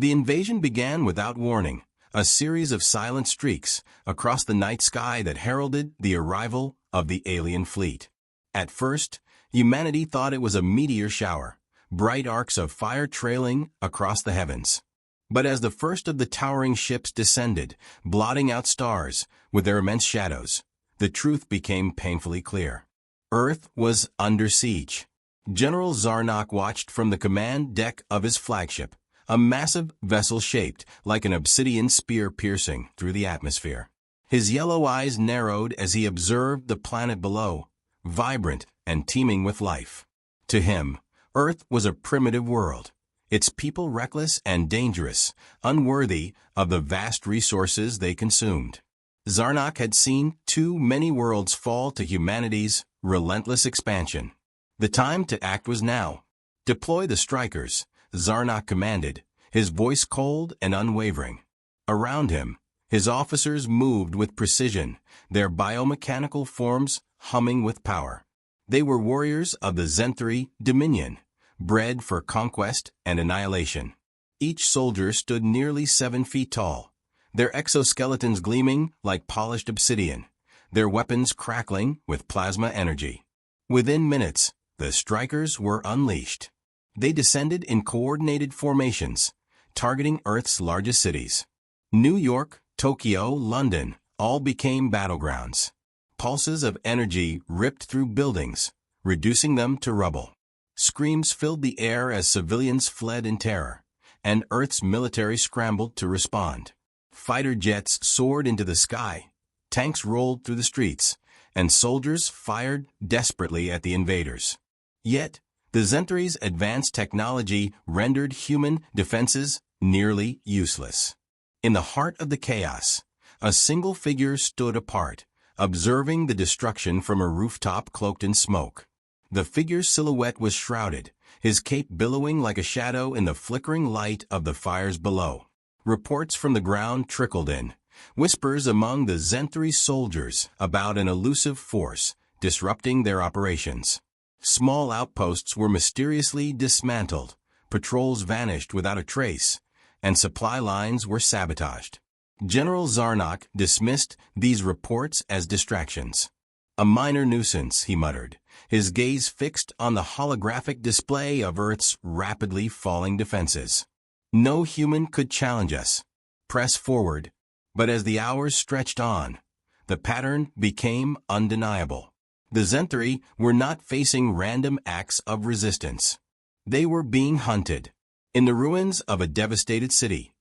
The invasion began without warning, a series of silent streaks across the night sky that heralded the arrival of the alien fleet. At first, humanity thought it was a meteor shower, bright arcs of fire trailing across the heavens. But as the first of the towering ships descended, blotting out stars with their immense shadows, the truth became painfully clear. Earth was under siege. General Zarnak watched from the command deck of his flagship, a massive vessel shaped like an obsidian spear piercing through the atmosphere. His yellow eyes narrowed as he observed the planet below, vibrant and teeming with life. To him, Earth was a primitive world, its people reckless and dangerous, unworthy of the vast resources they consumed. Zarnak had seen too many worlds fall to humanity's relentless expansion. The time to act was now. Deploy the strikers, Zarnak commanded, his voice cold and unwavering. Around him, his officers moved with precision, their biomechanical forms humming with power. They were warriors of the Zenthri Dominion, bred for conquest and annihilation. Each soldier stood nearly 7 feet tall, their exoskeletons gleaming like polished obsidian, their weapons crackling with plasma energy. Within minutes, the strikers were unleashed. They descended in coordinated formations, targeting Earth's largest cities. New York, Tokyo, London, all became battlegrounds. Pulses of energy ripped through buildings, reducing them to rubble. Screams filled the air as civilians fled in terror, and Earth's military scrambled to respond. Fighter jets soared into the sky, tanks rolled through the streets, and soldiers fired desperately at the invaders. Yet, the Zenthri's advanced technology rendered human defenses nearly useless. In the heart of the chaos, a single figure stood apart, observing the destruction from a rooftop cloaked in smoke. The figure's silhouette was shrouded, his cape billowing like a shadow in the flickering light of the fires below. Reports from the ground trickled in, whispers among the Zenthri soldiers about an elusive force disrupting their operations. Small outposts were mysteriously dismantled, patrols vanished without a trace, and supply lines were sabotaged. General Zarnak dismissed these reports as distractions. A minor nuisance, he muttered, his gaze fixed on the holographic display of Earth's rapidly falling defenses. No human could challenge us. Press forward. But as the hours stretched on, the pattern became undeniable. The Zenthri were not facing random acts of resistance. They were being hunted. In the ruins of a devastated city,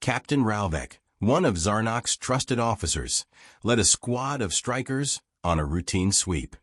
Captain Ralvek, one of Zarnak's trusted officers, led a squad of strikers on a routine sweep.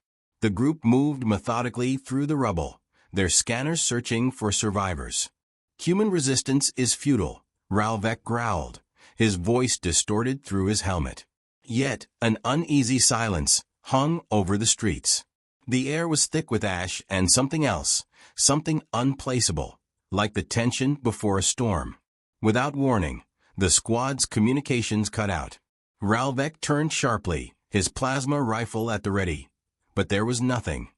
The group moved methodically through the rubble, their scanners searching for survivors. Human resistance is futile, Ralvek growled, his voice distorted through his helmet. Yet, an uneasy silence hung over the streets. The air was thick with ash and something else, something unplaceable, like the tension before a storm. Without warning, the squad's communications cut out. Ralvek turned sharply, his plasma rifle at the ready. But there was nothing.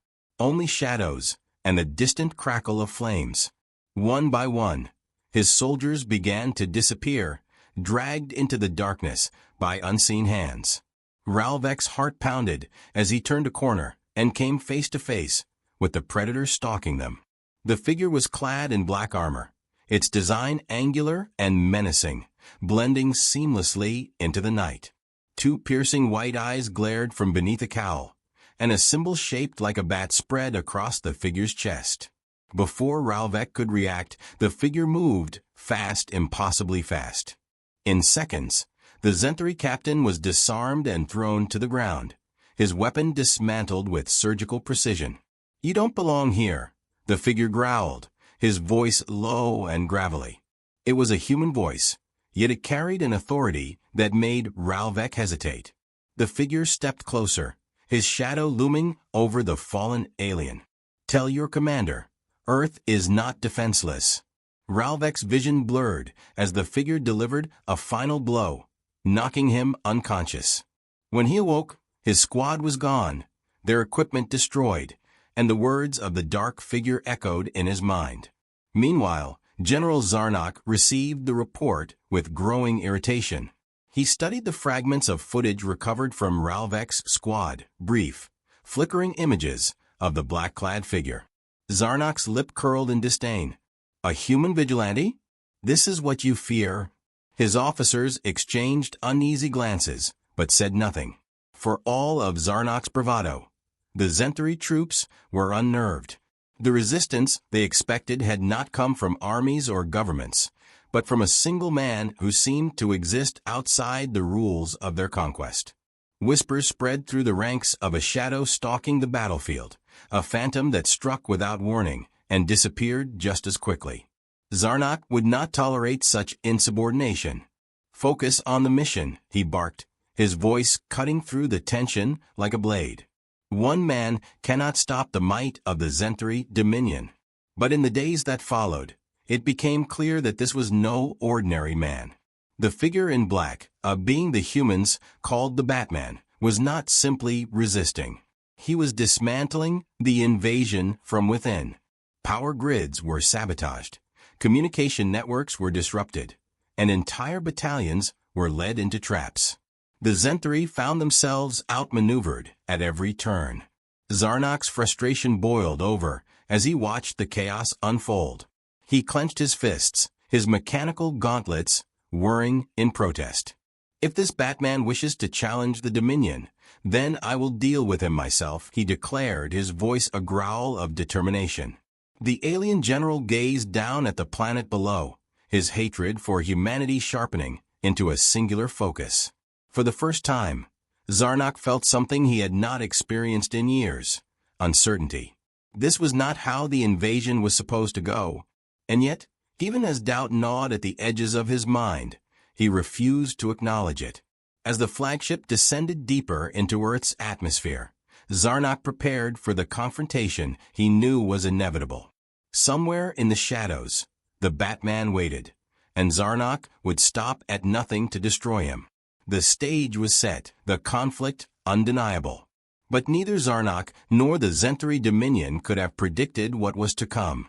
Only shadows and the distant crackle of flames. One by one, his soldiers began to disappear, dragged into the darkness by unseen hands. Ralvek's heart pounded as he turned a corner and came face to face with the predator stalking them. The figure was clad in black armor, its design angular and menacing, blending seamlessly into the night. 2 piercing white eyes glared from beneath a cowl, and a symbol shaped like a bat spread across the figure's chest. Before Ralvek could react, the figure moved, fast, impossibly fast. In seconds, the Zenthri captain was disarmed and thrown to the ground, his weapon dismantled with surgical precision. "You don't belong here," the figure growled, his voice low and gravelly. It was a human voice, yet it carried an authority that made Ralvek hesitate. The figure stepped closer, his shadow looming over the fallen alien. "Tell your commander, Earth is not defenseless." Ralvek's vision blurred as the figure delivered a final blow, knocking him unconscious. When he awoke, his squad was gone, their equipment destroyed, and the words of the dark figure echoed in his mind. Meanwhile, General Zarnak received the report with growing irritation. He studied the fragments of footage recovered from Ralvek's squad, brief, flickering images of the black-clad figure. Zarnak's lip curled in disdain. A human vigilante? This is what you fear? His officers exchanged uneasy glances, but said nothing. For all of Zarnak's bravado, the Zentari troops were unnerved. The resistance they expected had not come from armies or governments, but from a single man who seemed to exist outside the rules of their conquest. Whispers spread through the ranks of a shadow stalking the battlefield, a phantom that struck without warning and disappeared just as quickly. Zarnak would not tolerate such insubordination. Focus on the mission, he barked, his voice cutting through the tension like a blade. One man cannot stop the might of the Zentari dominion. But in the days that followed, it became clear that this was no ordinary man. The figure in black, a being the humans called the Batman, was not simply resisting. He was dismantling the invasion from within. Power grids were sabotaged, communication networks were disrupted, and entire battalions were led into traps. The Zentari found themselves outmaneuvered at every turn. Zarnak's frustration boiled over as he watched the chaos unfold. He clenched his fists, his mechanical gauntlets whirring in protest. If this Batman wishes to challenge the Dominion, then I will deal with him myself, he declared, his voice a growl of determination. The alien general gazed down at the planet below, his hatred for humanity sharpening into a singular focus. For the first time, Zarnak felt something he had not experienced in years: uncertainty. This was not how the invasion was supposed to go, and yet, even as doubt gnawed at the edges of his mind, he refused to acknowledge it. As the flagship descended deeper into Earth's atmosphere, Zarnak prepared for the confrontation he knew was inevitable. Somewhere in the shadows, the Batman waited, and Zarnak would stop at nothing to destroy him. The stage was set, the conflict undeniable. But neither Zarnak nor the Zentari Dominion could have predicted what was to come.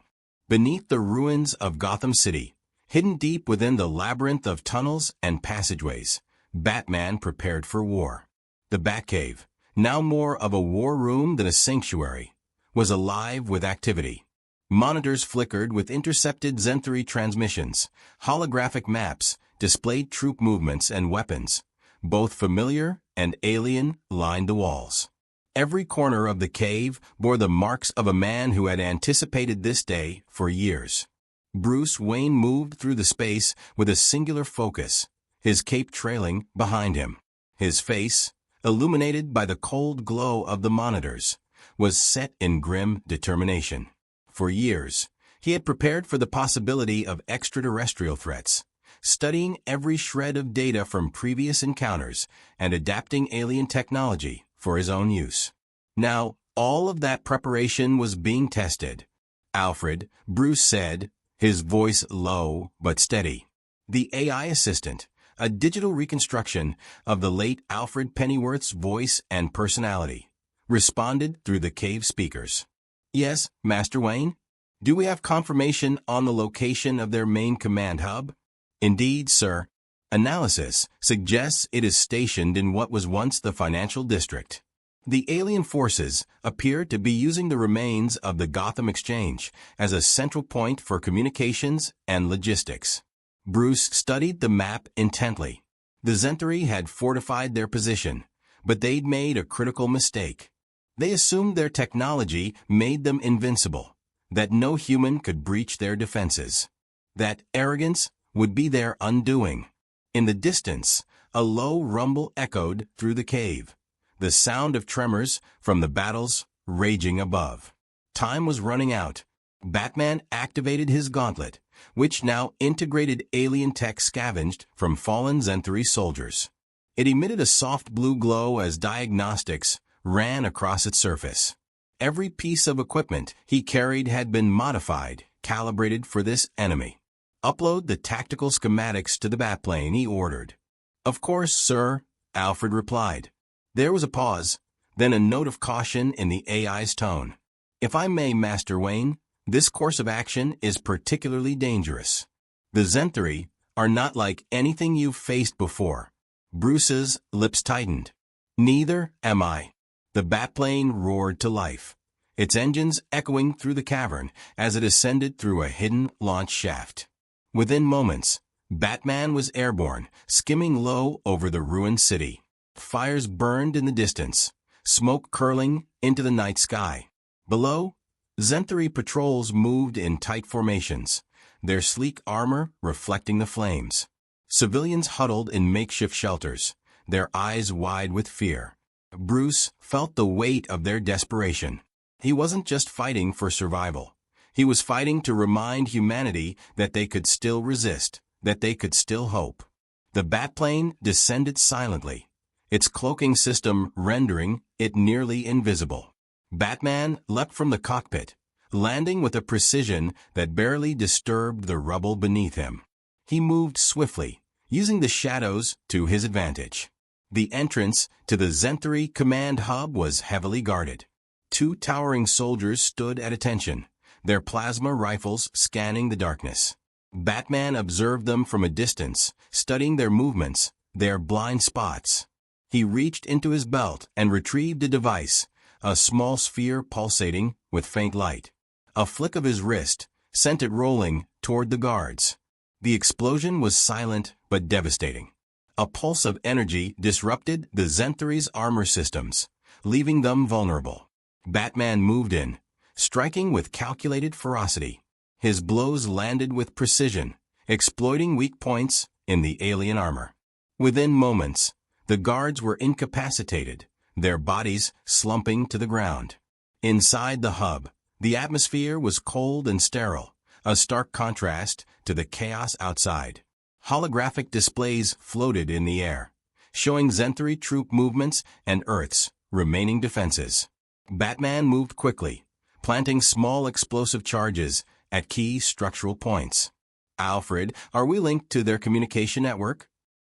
Beneath the ruins of Gotham City, hidden deep within the labyrinth of tunnels and passageways, Batman prepared for war. The Batcave, now more of a war room than a sanctuary, was alive with activity. Monitors flickered with intercepted Zentari transmissions. Holographic maps displayed troop movements and weapons. Both familiar and alien lined the walls. Every corner of the cave bore the marks of a man who had anticipated this day for years. Bruce Wayne moved through the space with a singular focus, his cape trailing behind him. His face, illuminated by the cold glow of the monitors, was set in grim determination. For years, he had prepared for the possibility of extraterrestrial threats, studying every shred of data from previous encounters and adapting alien technology for his own use. Now, all of that preparation was being tested. "Alfred," Bruce said, his voice low but steady. The AI assistant, a digital reconstruction of the late Alfred Pennyworth's voice and personality, responded through the cave speakers. "Yes, Master Wayne? Do we have confirmation on the location of their main command hub?" "Indeed, sir. Analysis suggests it is stationed in what was once the financial district." The alien forces appear to be using the remains of the Gotham Exchange as a central point for communications and logistics. Bruce studied the map intently. The Zentari had fortified their position, but they'd made a critical mistake. They assumed their technology made them invincible, that no human could breach their defenses. That arrogance would be their undoing. In the distance, a low rumble echoed through the cave, the sound of tremors from the battles raging above. Time was running out. Batman activated his gauntlet, which now integrated alien tech scavenged from fallen Zentari soldiers. It emitted a soft blue glow as diagnostics ran across its surface. Every piece of equipment he carried had been modified, calibrated for this enemy. "Upload the tactical schematics to the Batplane," he ordered. "Of course, sir," Alfred replied. There was a pause, then a note of caution in the AI's tone. "If I may, Master Wayne, This course of action is particularly dangerous. The Zenthari are not like anything you've faced before. Bruce's lips tightened. Neither am I. The batplane roared to life, its engines echoing through the cavern as it ascended through a hidden launch shaft. Within moments, Batman was airborne, skimming low over the ruined city. Fires burned in the distance, smoke curling into the night sky. Below, Zenthari patrols moved in tight formations, their sleek armor reflecting the flames. Civilians huddled in makeshift shelters, their eyes wide with fear. Bruce felt the weight of their desperation. He wasn't just fighting for survival. He was fighting to remind humanity that they could still resist, that they could still hope. The batplane descended silently, its cloaking system rendering it nearly invisible. Batman leapt from the cockpit, landing with a precision that barely disturbed the rubble beneath him. He moved swiftly, using the shadows to his advantage. The entrance to the Zenthari command hub was heavily guarded. 2 towering soldiers stood at attention, their plasma rifles scanning the darkness. Batman observed them from a distance, studying their movements, their blind spots. He reached into his belt and retrieved a device, a small sphere pulsating with faint light. A flick of his wrist sent it rolling toward the guards. The explosion was silent but devastating. A pulse of energy disrupted the Zenthari's armor systems, leaving them vulnerable. Batman moved in, striking with calculated ferocity. His blows landed with precision, exploiting weak points in the alien armor. Within moments, the guards were incapacitated, their bodies slumping to the ground. Inside the hub, the atmosphere was cold and sterile, a stark contrast to the chaos outside. Holographic displays floated in the air, showing Zenthari troop movements and Earth's remaining defenses. Batman moved quickly, planting small explosive charges at key structural points. Alfred, are we linked to their communication network?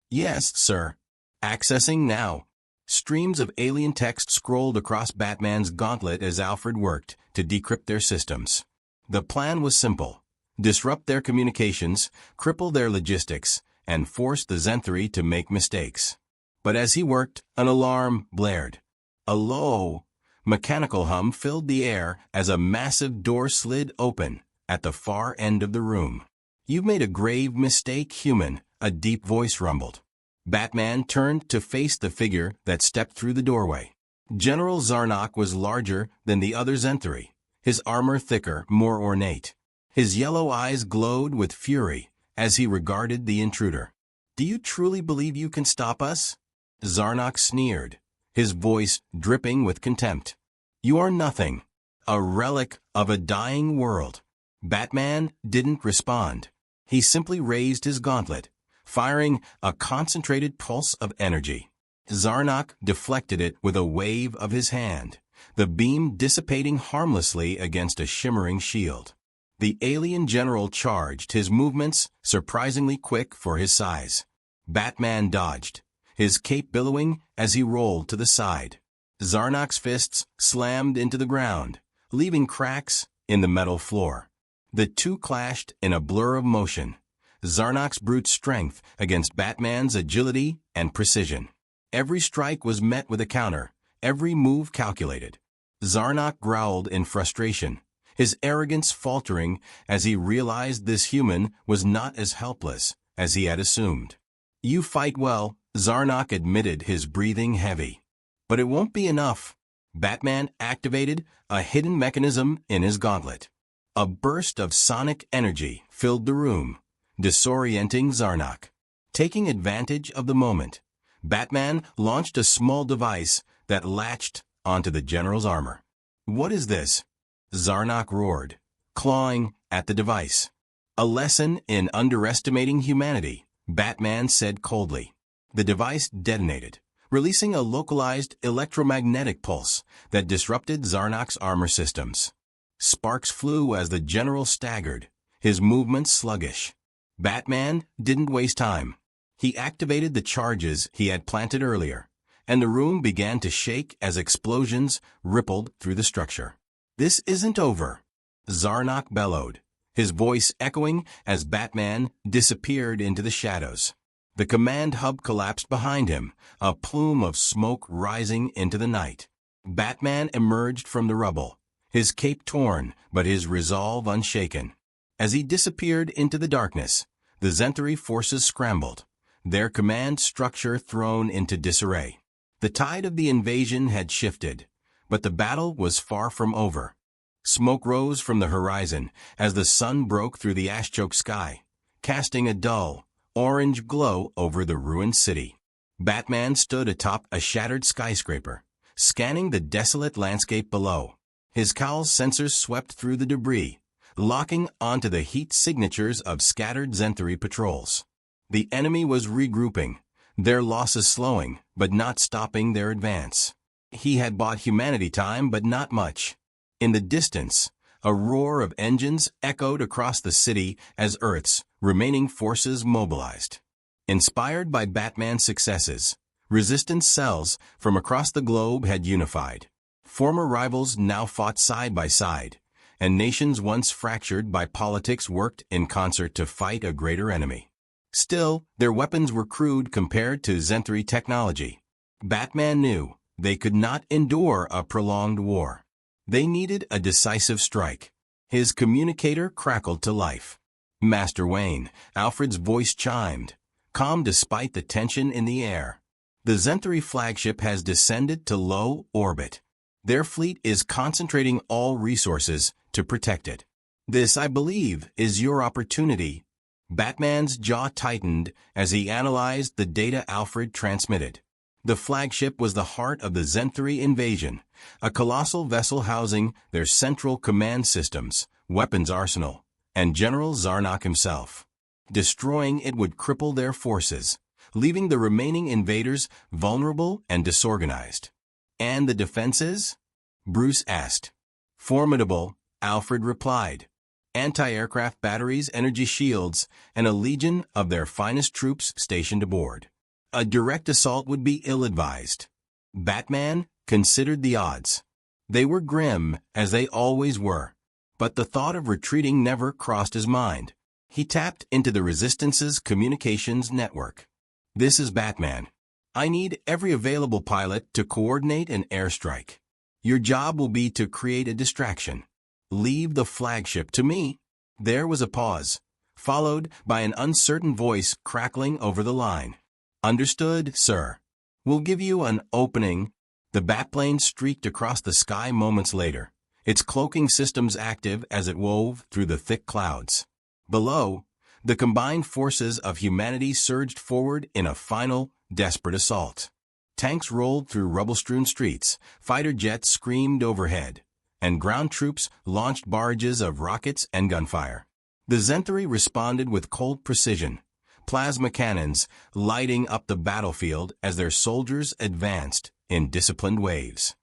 Yes, sir. Accessing now. Streams of alien text scrolled across Batman's gauntlet as Alfred worked to decrypt their systems. The plan was simple: disrupt their communications, cripple their logistics, and force the Zenthari to make mistakes. But as he worked, an alarm blared. A low, mechanical hum filled the air as a massive door slid open at the far end of the room. "You've made a grave mistake, human," a deep voice rumbled. Batman turned to face the figure that stepped through the doorway. General Zarnok was larger than the other Zenthari, his armor thicker, more ornate. His yellow eyes glowed with fury as he regarded the intruder. "Do you truly believe you can stop us?" Zarnok sneered, his voice dripping with contempt. "You are nothing, a relic of a dying world." Batman didn't respond. He simply raised his gauntlet, firing a concentrated pulse of energy. Zarnok deflected it with a wave of his hand, the beam dissipating harmlessly against a shimmering shield. The alien general charged, his movements surprisingly quick for his size. Batman dodged, his cape billowing as he rolled to the side. Zarnok's fists slammed into the ground, leaving cracks in the metal floor. The two clashed in a blur of motion, Zarnok's brute strength against Batman's agility and precision. Every strike was met with a counter, every move calculated. Zarnok growled in frustration, his arrogance faltering as he realized this human was not as helpless as he had assumed. "You fight well," Zarnok admitted, his breathing heavy. "But it won't be enough." Batman activated a hidden mechanism in his gauntlet. A burst of sonic energy filled the room, disorienting Zarnok. Taking advantage of the moment, Batman launched a small device that latched onto the general's armor. "What is this?" Zarnok roared, clawing at the device. "A lesson in underestimating humanity," Batman said coldly. The device detonated, releasing a localized electromagnetic pulse that disrupted Zarnok's armor systems. Sparks flew as the general staggered, his movements sluggish. Batman didn't waste time. He activated the charges he had planted earlier, and the room began to shake as explosions rippled through the structure. "This isn't over." Zarnok bellowed, his voice echoing as Batman disappeared into the shadows. The command hub collapsed behind him, a plume of smoke rising into the night. Batman emerged from the rubble, his cape torn but his resolve unshaken. As he disappeared into the darkness, the Zentari forces scrambled, their command structure thrown into disarray. The tide of the invasion had shifted, but the battle was far from over. Smoke rose from the horizon as the sun broke through the ash-choked sky, casting a dull, orange glow over the ruined city. Batman stood atop a shattered skyscraper, scanning the desolate landscape below. His cowl's sensors swept through the debris, locking onto the heat signatures of scattered Zentari patrols. The enemy was regrouping, their losses slowing, but not stopping their advance. He had bought humanity time, but not much. In the distance, a roar of engines echoed across the city as Earth's remaining forces mobilized. Inspired by Batman's successes, resistance cells from across the globe had unified. Former rivals now fought side by side, and nations once fractured by politics worked in concert to fight a greater enemy. Still, their weapons were crude compared to Zentari technology. Batman knew they could not endure a prolonged war. They needed a decisive strike. His communicator crackled to life. "Master Wayne," Alfred's voice chimed, calm despite the tension in the air. "The Zentari flagship has descended to low orbit. Their fleet is concentrating all resources to protect it. This, I believe, is your opportunity." Batman's jaw tightened as he analyzed the data Alfred transmitted. The flagship was the heart of the Zentari invasion, a colossal vessel housing their central command systems, weapons arsenal, and General Zarnok himself. Destroying it would cripple their forces, leaving the remaining invaders vulnerable and disorganized. "And the defenses?" Bruce asked. "Formidable," Alfred replied. "Anti-aircraft batteries, energy shields, and a legion of their finest troops stationed aboard. A direct assault would be ill-advised." Batman considered the odds. They were grim, as they always were, but the thought of retreating never crossed his mind. He tapped into the Resistance's communications network. "This is Batman. I need every available pilot to coordinate an airstrike. Your job will be to create a distraction. Leave the flagship to me." There was a pause, followed by an uncertain voice crackling over the line. "Understood, sir. We'll give you an opening." The Batplane streaked across the sky moments later, its cloaking systems active as it wove through the thick clouds. Below, the combined forces of humanity surged forward in a final, desperate assault. Tanks rolled through rubble-strewn streets, fighter jets screamed overhead, and ground troops launched barrages of rockets and gunfire. The Zentari responded with cold precision, plasma cannons lighting up the battlefield as their soldiers advanced in disciplined waves.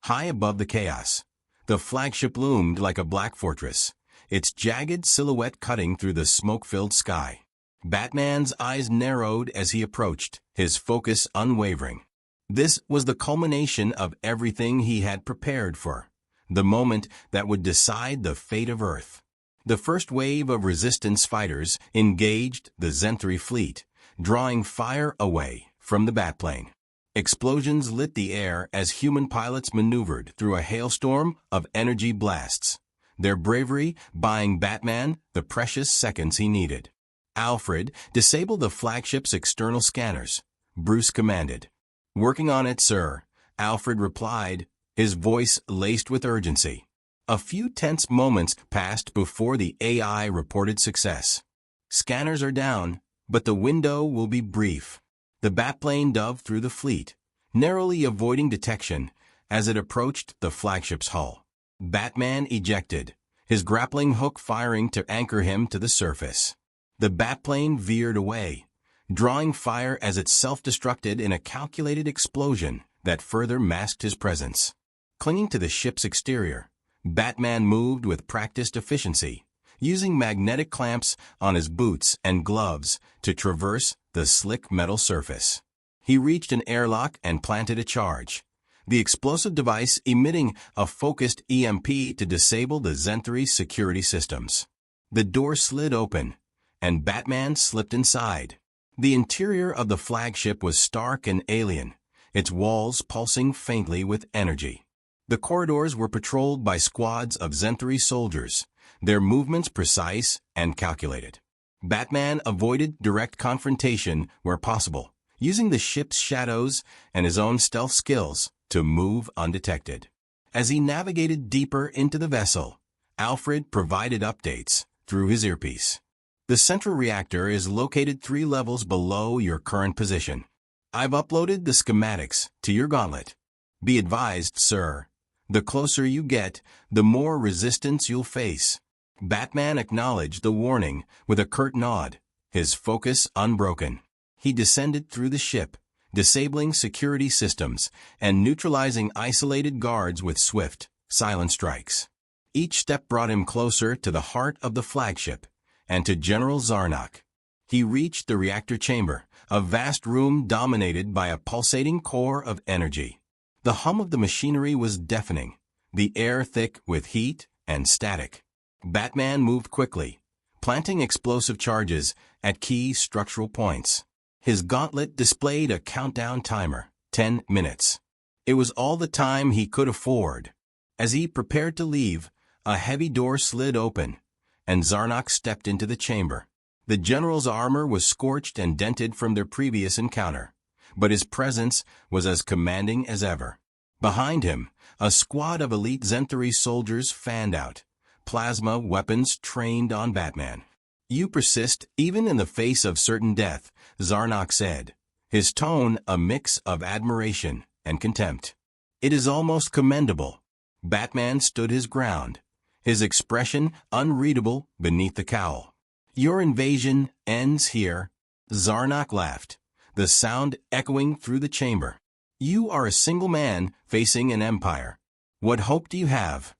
High above the chaos, the flagship loomed like a black fortress, its jagged silhouette cutting through the smoke-filled sky. Batman's eyes narrowed as he approached, his focus unwavering. This was the culmination of everything he had prepared for, the moment that would decide the fate of Earth. The first wave of resistance fighters engaged the Zentari fleet, drawing fire away from the Batplane. Explosions lit the air as human pilots maneuvered through a hailstorm of energy blasts, their bravery buying Batman the precious seconds he needed. "Alfred, disable the flagship's external scanners," Bruce commanded. "Working on it, sir," Alfred replied, his voice laced with urgency. A few tense moments passed before the AI reported success. "Scanners are down, but the window will be brief." The Batplane dove through the fleet, narrowly avoiding detection as it approached the flagship's hull. Batman ejected, his grappling hook firing to anchor him to the surface. The Batplane veered away, drawing fire as it self-destructed in a calculated explosion that further masked his presence. Clinging to the ship's exterior, Batman moved with practiced efficiency, using magnetic clamps on his boots and gloves to traverse the slick metal surface. He reached an airlock and planted a charge, the explosive device emitting a focused EMP to disable the Zenthree's security systems. The door slid open, and Batman slipped inside. The interior of the flagship was stark and alien, its walls pulsing faintly with energy. The corridors were patrolled by squads of Zentree soldiers, their movements precise and calculated. Batman avoided direct confrontation where possible, using the ship's shadows and his own stealth skills to move undetected. As he navigated deeper into the vessel, Alfred provided updates through his earpiece. The central reactor is located 3 levels below your current position. I've uploaded the schematics to your gauntlet. Be advised, sir, the closer you get, the more resistance you'll face. Batman acknowledged the warning with a curt nod, his focus unbroken. He descended through the ship, disabling security systems and neutralizing isolated guards with swift, silent strikes. Each step brought him closer to the heart of the flagship and to General Zarnok. He reached the reactor chamber, a vast room dominated by a pulsating core of energy. The hum of the machinery was deafening, the air thick with heat and static. Batman moved quickly, planting explosive charges at key structural points. His gauntlet displayed a countdown timer, 10 minutes. It was all the time he could afford. As he prepared to leave, a heavy door slid open, and Zarnok stepped into the chamber. The general's armor was scorched and dented from their previous encounter, but his presence was as commanding as ever. Behind him, a squad of elite Zenthreee soldiers fanned out, plasma weapons trained on Batman. "You persist even in the face of certain death," Zarnok said, his tone a mix of admiration and contempt. "It is almost commendable." Batman stood his ground, his expression unreadable beneath the cowl. "Your invasion ends here," Zarnok laughed, the sound echoing through the chamber. "You are a single man facing an empire. What hope do you have?"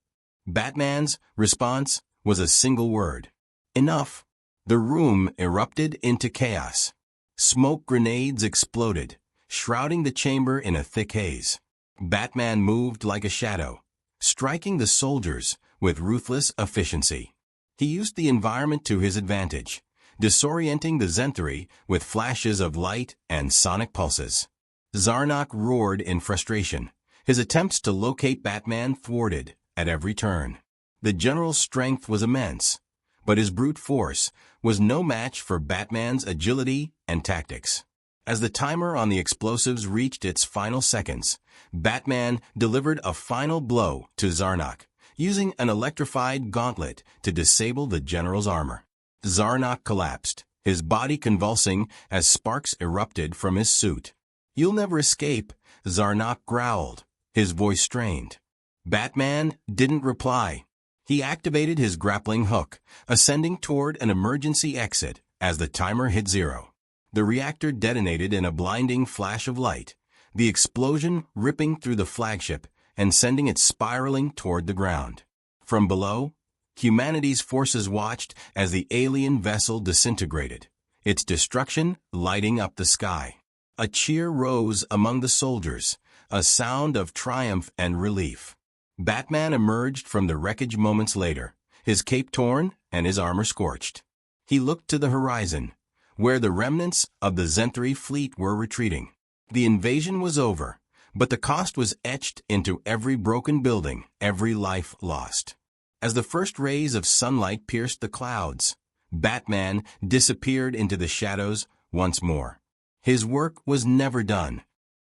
Batman's response was a single word: enough. The room erupted into chaos. Smoke grenades exploded, shrouding the chamber in a thick haze. Batman moved like a shadow, striking the soldiers with ruthless efficiency. He used the environment to his advantage, disorienting the Zenthreee with flashes of light and sonic pulses. Zarnok roared in frustration, his attempts to locate Batman thwarted at every turn. The general's strength was immense, but his brute force was no match for Batman's agility and tactics. As the timer on the explosives reached its final seconds, Batman delivered a final blow to Zarnok, using an electrified gauntlet to disable the general's armor. Zarnok collapsed, his body convulsing as sparks erupted from his suit. "You'll never escape," Zarnok growled, his voice strained. Batman didn't reply. He activated his grappling hook, ascending toward an emergency exit as the timer hit 0. The reactor detonated in a blinding flash of light, the explosion ripping through the flagship and sending it spiraling toward the ground. From below, humanity's forces watched as the alien vessel disintegrated, its destruction lighting up the sky. A cheer rose among the soldiers, a sound of triumph and relief. Batman emerged from the wreckage moments later, his cape torn and his armor scorched. He looked to the horizon, where the remnants of the Zenthreee fleet were retreating. The invasion was over, but the cost was etched into every broken building, every life lost. As the first rays of sunlight pierced the clouds, Batman disappeared into the shadows once more. His work was never done,